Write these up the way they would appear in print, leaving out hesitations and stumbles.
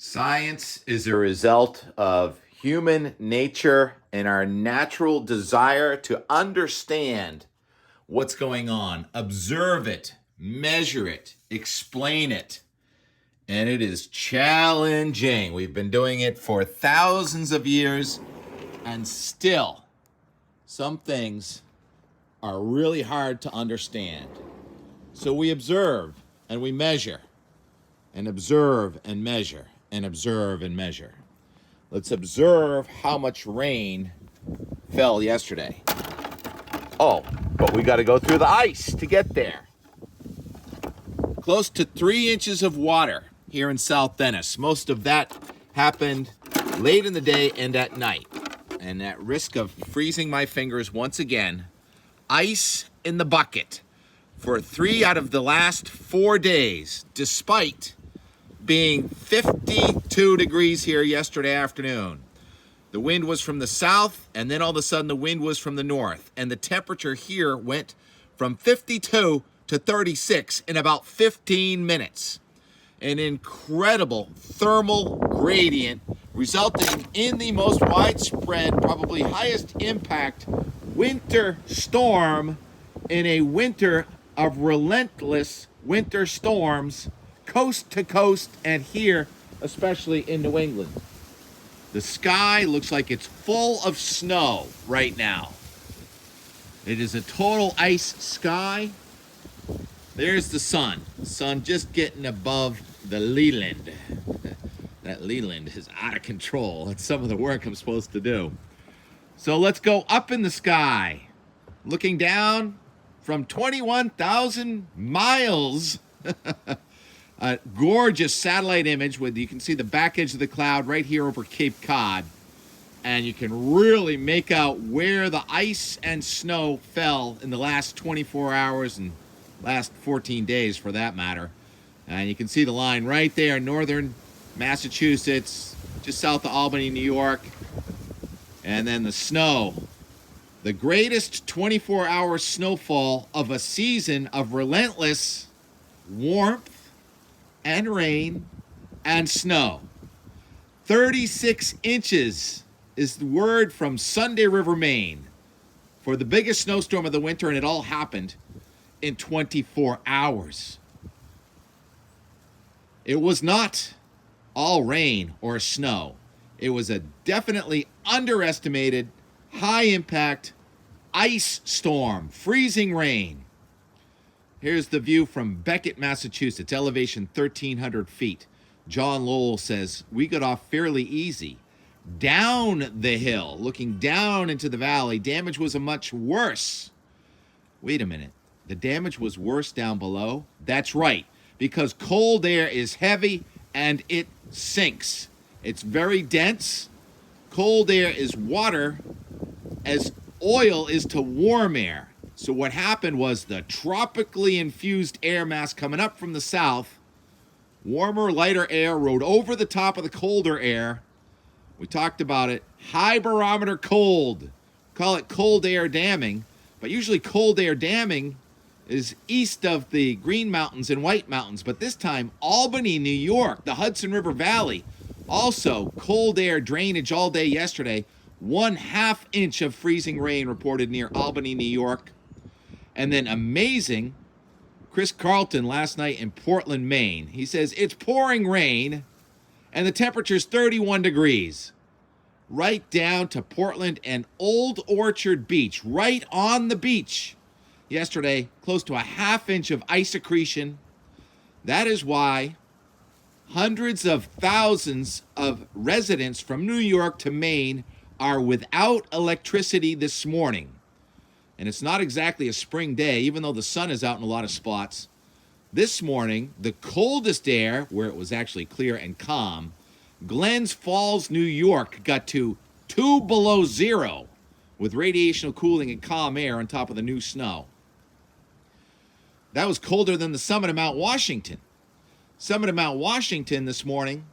Science is a result of human nature and our natural desire to understand what's going on, observe it, measure it, explain it. And it is challenging. We've been doing it for thousands of years, and still, some things are really hard to understand. So we observe and we measure, and observe and measure, and observe and measure. Let's observe how much rain fell yesterday. Oh, but we got to go through the ice to get there. Close to 3 inches of water here in South Dennis. Most of that happened late in the day and at night. And at risk of freezing my fingers once again, ice in the bucket for 3 out of the last 4 days, despite being 52 degrees here yesterday afternoon. The wind was from the south, and then all of a sudden the wind was from the north. And the temperature here went from 52 to 36 in about 15 minutes. An incredible thermal gradient resulting in the most widespread, probably highest impact winter storm in a winter of relentless winter storms, coast to coast, and here, especially in New England. The sky looks like it's full of snow right now. It is a total ice sky. There's the sun. Sun just getting above the Leland. That Leland is out of control. That's some of the work I'm supposed to do. So let's go up in the sky. Looking down from 21,000 miles. A gorgeous satellite image with, you can see the back edge of the cloud right here over Cape Cod. And you can really make out where the ice and snow fell in the last 24 hours and last 14 days for that matter. And you can see the line right there in northern Massachusetts, just south of Albany, New York. And then the snow. The greatest 24-hour snowfall of a season of relentless warmth and rain and snow. 36 inches is the word from Sunday River, Maine, for the biggest snowstorm of the winter, and it all happened in 24 hours. It was not all rain or snow. It was a definitely underestimated, high-impact ice storm, freezing rain. Here's the view from Beckett, Massachusetts, elevation 1,300 feet. John Lowell says, we got off fairly easy. Down the hill, looking down into the valley, damage was a much worse. Wait a minute. The damage was worse down below? That's right, because cold air is heavy and it sinks. It's very dense. Cold air is water as oil is to warm air. So what happened was the tropically infused air mass coming up from the south, warmer, lighter air rode over the top of the colder air. We talked about it. High barometer cold. Call it cold air damming. But usually cold air damming is east of the Green Mountains and White Mountains. But this time, Albany, New York, the Hudson River Valley. Also, cold air drainage all day yesterday. 1/2 inch of freezing rain reported near Albany, New York. And then amazing, Chris Carlton last night in Portland, Maine. He says, it's pouring rain and the temperature's 31 degrees. Right down to Portland and Old Orchard Beach, right on the beach. Yesterday, close to 1/2 inch of ice accretion. That is why hundreds of thousands of residents from New York to Maine are without electricity this morning. And it's not exactly a spring day, even though the sun is out in a lot of spots. This morning, the coldest air, where it was actually clear and calm, Glens Falls, New York, got to 2 below zero with radiational cooling and calm air on top of the new snow. That was colder than the summit of Mount Washington. Summit of Mount Washington this morning,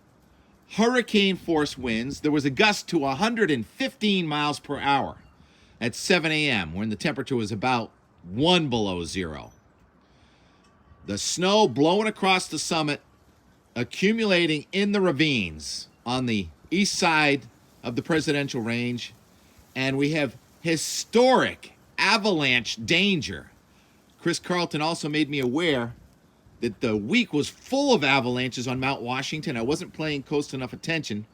hurricane force winds. There was a gust to 115 miles per hour at 7 a.m. when the temperature was about 1 below zero. The snow blowing across the summit accumulating in the ravines on the east side of the presidential range, and we have historic avalanche danger. Chris Carlton also made me aware that the week was full of avalanches on Mount Washington. I wasn't paying close enough attention,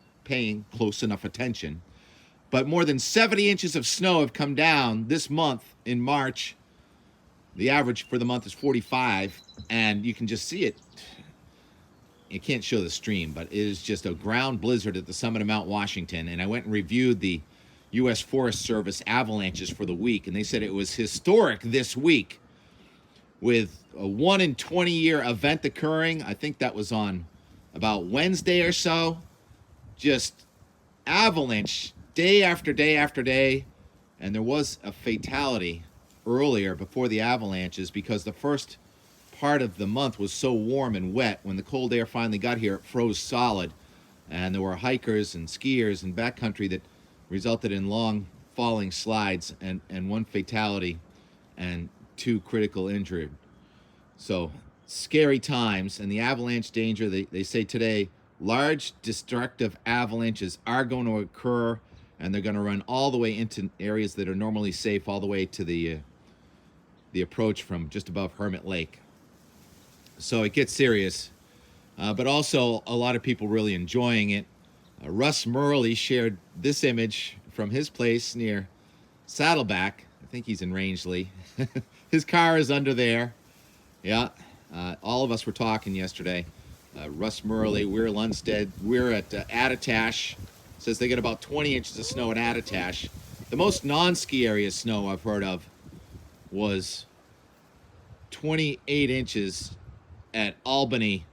but more than 70 inches of snow have come down this month in March. The average for the month is 45, and you can just see it. You can't show the stream, but it is just a ground blizzard at the summit of Mount Washington. And I went and reviewed the U.S. Forest Service avalanches for the week, and they said it was historic this week with a 1 in 20 year event occurring. I think that was on about Wednesday or so. Just avalanche day after day after day. And there was a fatality earlier before the avalanches because the first part of the month was so warm and wet. When the cold air finally got here, it froze solid. And there were hikers and skiers and backcountry that resulted in long falling slides and one fatality and 2 critical injured. So scary times. And the avalanche danger, they say today, large destructive avalanches are going to occur, and they're going to run all the way into areas that are normally safe, all the way to the approach from just above Hermit Lake. So it gets serious, but also a lot of people really enjoying it. Russ Murley shared this image from his place near Saddleback. I think he's in Rangeley. His car is under there. Yeah, all of us were talking yesterday. Russ Murley, Weir Lundstead, we're at Attitash. Says they get about 20 inches of snow at Attitash. The most non-ski area snow I've heard of was 28 inches at Albany,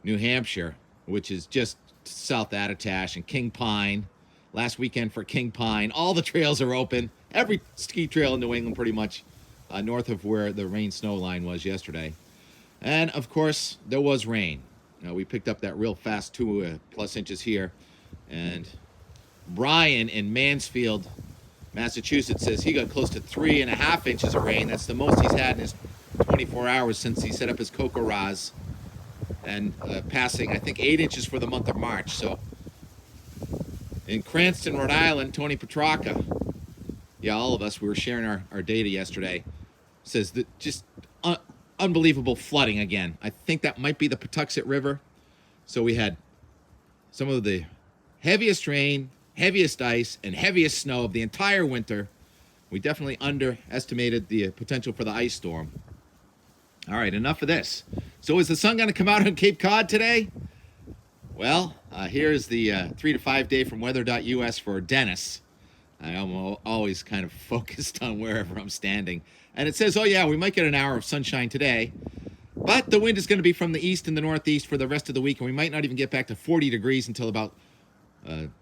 New Hampshire, which is just south Attitash, and King Pine. Last weekend for King Pine. All the trails are open. Every ski trail in New England pretty much north of where the rain-snow line was yesterday. And, of course, there was rain. We picked up that real fast 2+ inches here. And Brian in Mansfield, Massachusetts, says he got close to 3.5 inches of rain. That's the most he's had in his 24 hours since he set up his Coco Raz. And passing, I think, 8 inches for the month of March. So in Cranston, Rhode Island, Tony Petrarca, yeah, all of us, we were sharing our data yesterday, says that just unbelievable flooding again. I think that might be the Patuxent River. So we had some of the heaviest rain, heaviest ice, and heaviest snow of the entire winter. We definitely underestimated the potential for the ice storm. All right, enough of this. So is the sun going to come out on Cape Cod today? Well, here's the 3 to 5 day from weather.us for Dennis. I'm always kind of focused on wherever I'm standing. And it says, oh yeah, we might get an hour of sunshine today, but the wind is going to be from the east and the northeast for the rest of the week, and we might not even get back to 40 degrees until about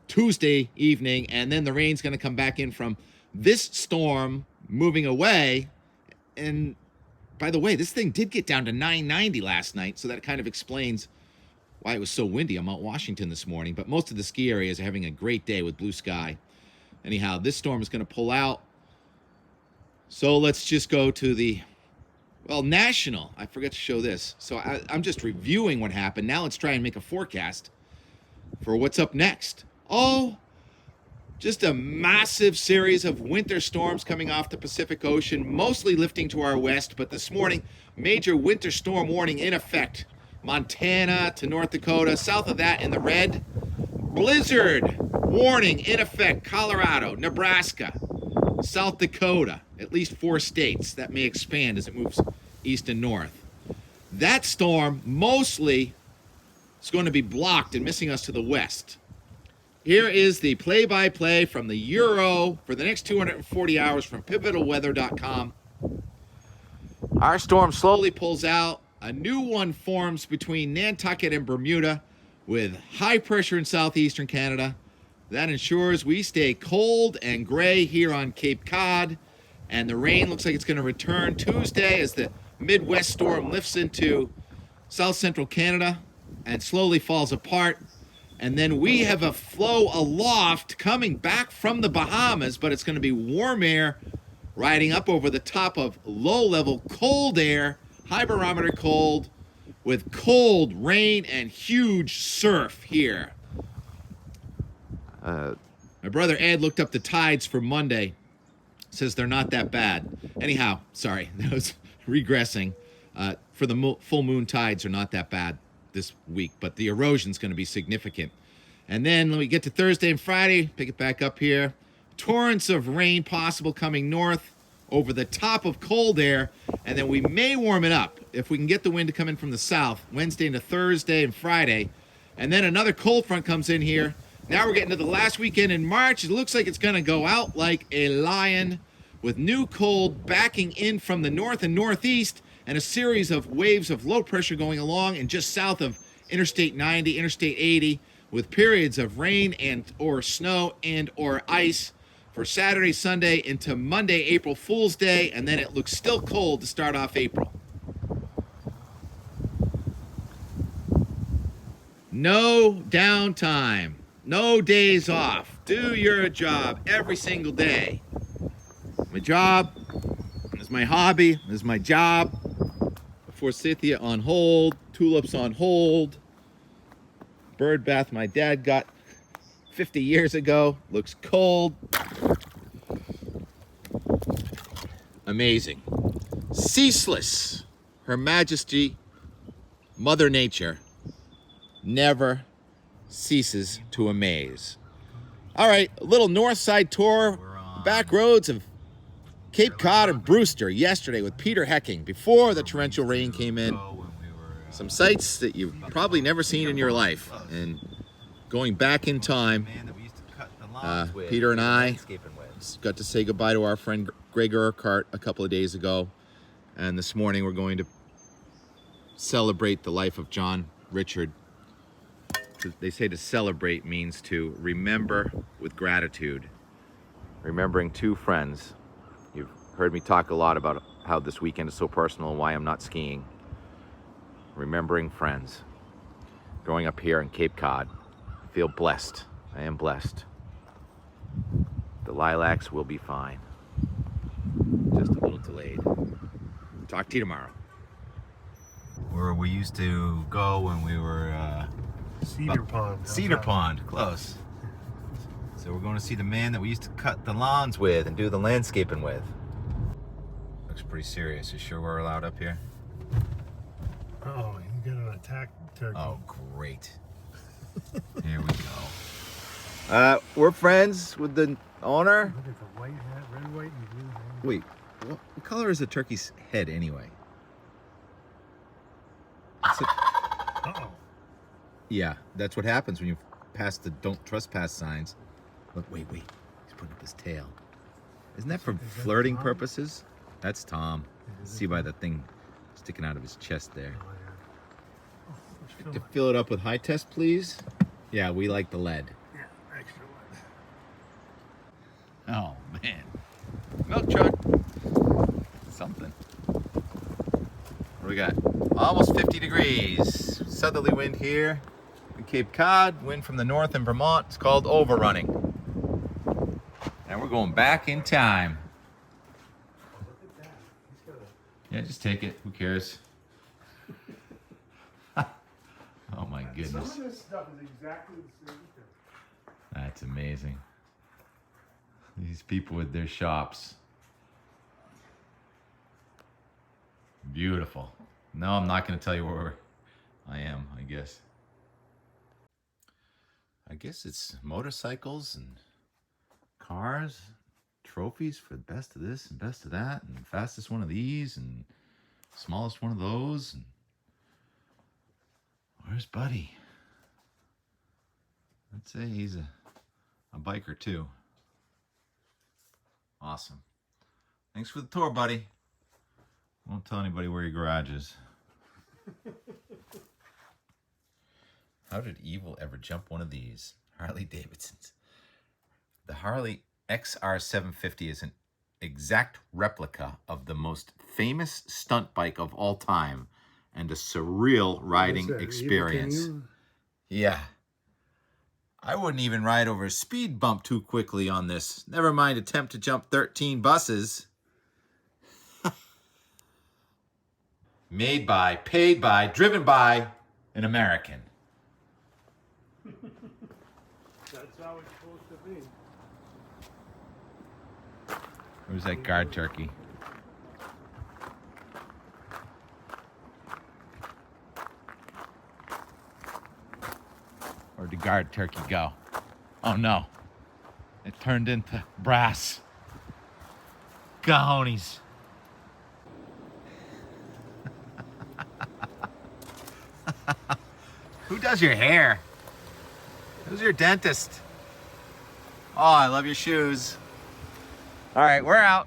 Tuesday evening, and then the rain's going to come back in from this storm moving away. And by the way, this thing did get down to 990 last night, so that kind of explains why it was so windy on Mount Washington this morning. But most of the ski areas are having a great day with blue sky. Anyhow, this storm is going to pull out. So let's just go to the, national. I forgot to show this. So I'm just reviewing what happened. Now let's try and make a forecast for what's up next. Oh, just a massive series of winter storms coming off the Pacific Ocean, mostly lifting to our west. But this morning, major winter storm warning in effect. Montana to North Dakota. South of that in the red. Blizzard warning in effect. Colorado, Nebraska, South Dakota. At least 4 states. That may expand as it moves east and north. That storm mostly is going to be blocked and missing us to the west. Here is the play-by-play from the Euro for the next 240 hours from pivotalweather.com. Our storm slowly pulls out. A new one forms between Nantucket and Bermuda with high pressure in southeastern Canada. That ensures we stay cold and gray here on Cape Cod. And the rain looks like it's going to return Tuesday as the Midwest storm lifts into south central Canada and slowly falls apart. And then we have a flow aloft coming back from the Bahamas, but it's going to be warm air riding up over the top of low-level cold air, high barometer cold, with cold, rain, and huge surf here. My brother Ed looked up the tides for Monday. Says they're not that bad. Anyhow, sorry, that was regressing. For the full moon tides are not that bad this week, but the erosion's going to be significant. And then when we get to Thursday and Friday, pick it back up here. Torrents of rain possible coming north over the top of cold air, and then we may warm it up if we can get the wind to come in from the south Wednesday into Thursday and Friday. And then another cold front comes in here. Now we're getting to the last weekend in March. It looks like it's going to go out like a lion with new cold backing in from the north and northeast and a series of waves of low pressure going along and just south of Interstate 90, Interstate 80 with periods of rain and or snow and or ice for Saturday, Sunday into Monday, April Fool's Day, and then it looks still cold to start off April. No downtime. No days off. Do your job every single day. My job is my hobby, is my job. Forsythia on hold, tulips on hold. Bird bath my dad got 50 years ago. Looks cold. Amazing. Ceaseless. Her Majesty, Mother Nature, never ceases to amaze. All right, a little north side tour, back roads of Cape Cod and Brewster yesterday with Peter Hecking before the torrential rain came in. Some sights that you've probably nenever seen in your life. And going back in time, Peter and I got to say goodbye to our friend Greg Urquhart a couple of days ago. And this morning we're going to celebrate the life of John Richard. They say to celebrate means to remember with gratitude. Remembering two friends. You've heard me talk a lot about how this weekend is so personal and why I'm not skiing. Remembering friends. Growing up here in Cape Cod, I feel blessed. I am blessed. The lilacs will be fine. Just a little delayed. Talk to you tomorrow. Where we used to go when we were Cedar Pond. Cedar Pond, close. So we're going to see the man that we used to cut the lawns with and do the landscaping with. Looks pretty serious. You sure we're allowed up here? Oh, you got an attack turkey. Oh, great. Here we go. We're friends with the owner. Look at the white hat, red, white, and blue hat. Wait, what color is a turkey's head anyway? Uh-oh. Yeah, that's what happens when you pass the don't trespass signs. Look, wait. He's putting up his tail. Isn't that for flirting Tom? purposes? That's Tom. See by the thing sticking out of his chest there. Oh, yeah. Oh, let's To fill it. fill it up with high test, please. Yeah, we like the lead. Yeah, extra lead. Oh, man. Milk truck. Something. What do we got? Almost 50 degrees. Southerly wind here in Cape Cod. Wind from the north in Vermont. It's called overrunning. And we're going back in time. Oh, look at that. He's got a... Yeah, just take it. Who cares? Oh, my goodness. Some of this stuff is exactly the same thing. That's amazing. These people with their shops. Beautiful. No, I'm not going to tell you where I am, I guess. I guess it's motorcycles and cars, trophies for the best of this and best of that, and fastest one of these and smallest one of those. And where's Buddy? I'd say he's a biker too. Awesome. Thanks for the tour, buddy. Won't tell anybody where your garage is. How did Evil ever jump one of these? Harley Davidsons. The Harley XR750 is an exact replica of the most famous stunt bike of all time and a surreal riding What's that, experience. Evil King? Yeah. I wouldn't even ride over a speed bump too quickly on this. Never mind attempt to jump 13 buses. made by, paid by, driven by an American. That's how it's supposed to be. Where's that guard turkey? Where'd the guard turkey go? Oh no. It turned into brass. Cojones. Who does your hair? Who's your dentist? Oh, I love your shoes. All right, we're out.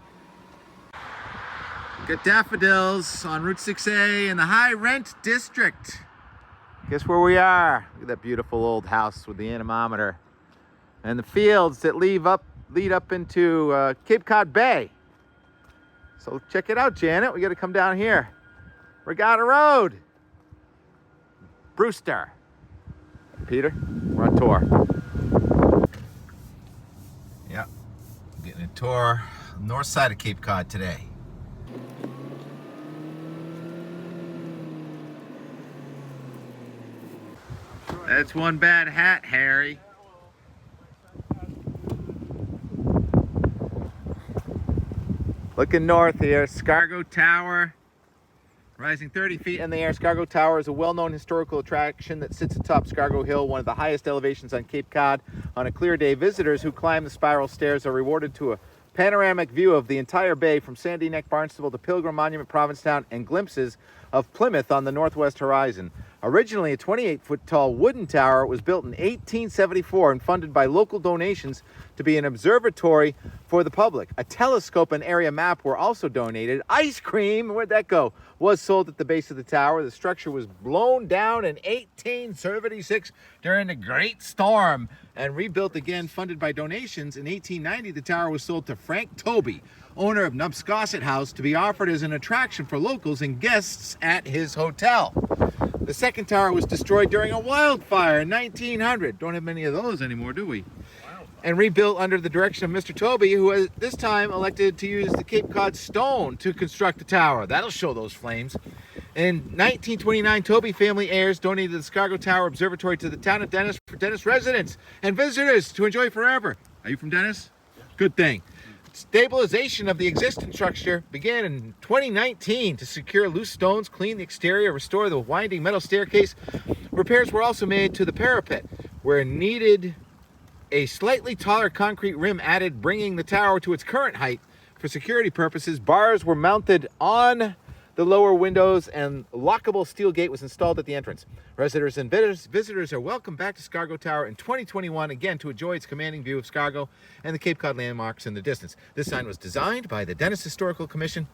Got daffodils on Route 6A in the high rent district. Guess where we are? Look at that beautiful old house with the anemometer. And the fields that lead up into Cape Cod Bay. So check it out, Janet. We got to come down here. Regatta Road. Brewster. Peter, we're on tour. Yep, getting a tour north side of Cape Cod today. That's one bad hat, Harry. Looking north here, Scargo Tower. Rising 30 feet in the air, Scargo Tower is a well-known historical attraction that sits atop Scargo Hill, one of the highest elevations on Cape Cod. On a clear day, visitors who climb the spiral stairs are rewarded to a panoramic view of the entire bay from Sandy Neck, Barnstable to Pilgrim Monument, Provincetown, and glimpses of Plymouth on the northwest horizon. Originally a 28-foot tall wooden tower, it was built in 1874 and funded by local donations to be an observatory for the public. A telescope and area map were also donated. Ice cream, where'd that go? Was sold at the base of the tower. The structure was blown down in 1876 during the Great Storm and rebuilt again, funded by donations. In 1890, the tower was sold to Frank Toby, owner of Numbscosset House, to be offered as an attraction for locals and guests at his hotel. The second tower was destroyed during a wildfire in 1900. Don't have many of those anymore, do we? And rebuilt under the direction of Mr. Toby, who at this time elected to use the Cape Cod stone to construct the tower. That'll show those flames. In 1929, Toby family heirs donated the Scargo Tower Observatory to the town of Dennis for Dennis residents and visitors to enjoy forever. Are you from Dennis? Good thing. Stabilization of the existing structure began in 2019 to secure loose stones, clean the exterior, restore the winding metal staircase. Repairs were also made to the parapet, where needed a slightly taller concrete rim added, bringing the tower to its current height. For security purposes, bars were mounted on the lower windows and lockable steel gate was installed at the entrance. Residents and visitors are welcome back to Scargo Tower in 2021, again to enjoy its commanding view of Scargo and the Cape Cod landmarks in the distance. This sign was designed by the Dennis Historical Commission,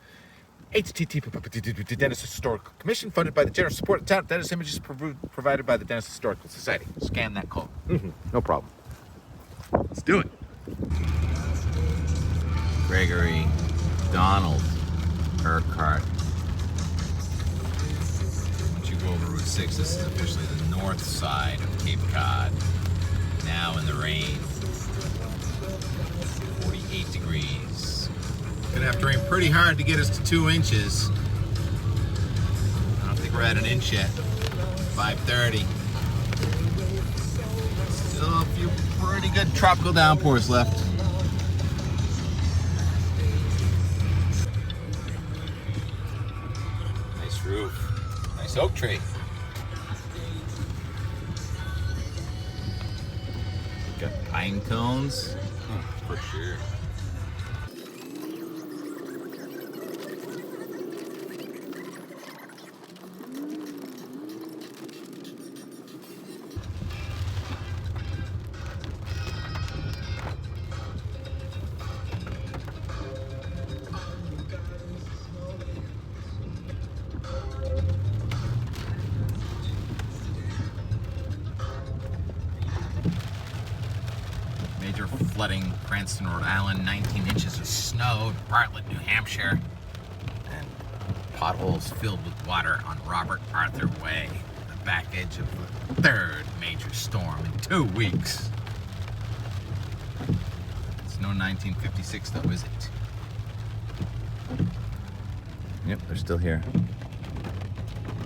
Dennis Historical Commission, funded by the generous support of the town. Dennis images provided by the Dennis Historical Society. Scan that code. No problem. Let's do it. Gregory, Donald, Urquhart. Once you go over Route 6, this is officially the north side of Cape Cod. Now in the rain. 48 degrees. Gonna have to rain pretty hard to get us to 2 inches. I don't think we're at an inch yet. 5:30. Still a few pretty good tropical downpours left. Nice roof. Nice oak tree. Got pine cones. For sure. Major flooding, Cranston, Rhode Island, 19 inches of snow, Bartlett, New Hampshire, and potholes filled with water on Robert Arthur Way, the back edge of the third major storm in 2 weeks. It's no 1956 though, is it? Yep, they're still here.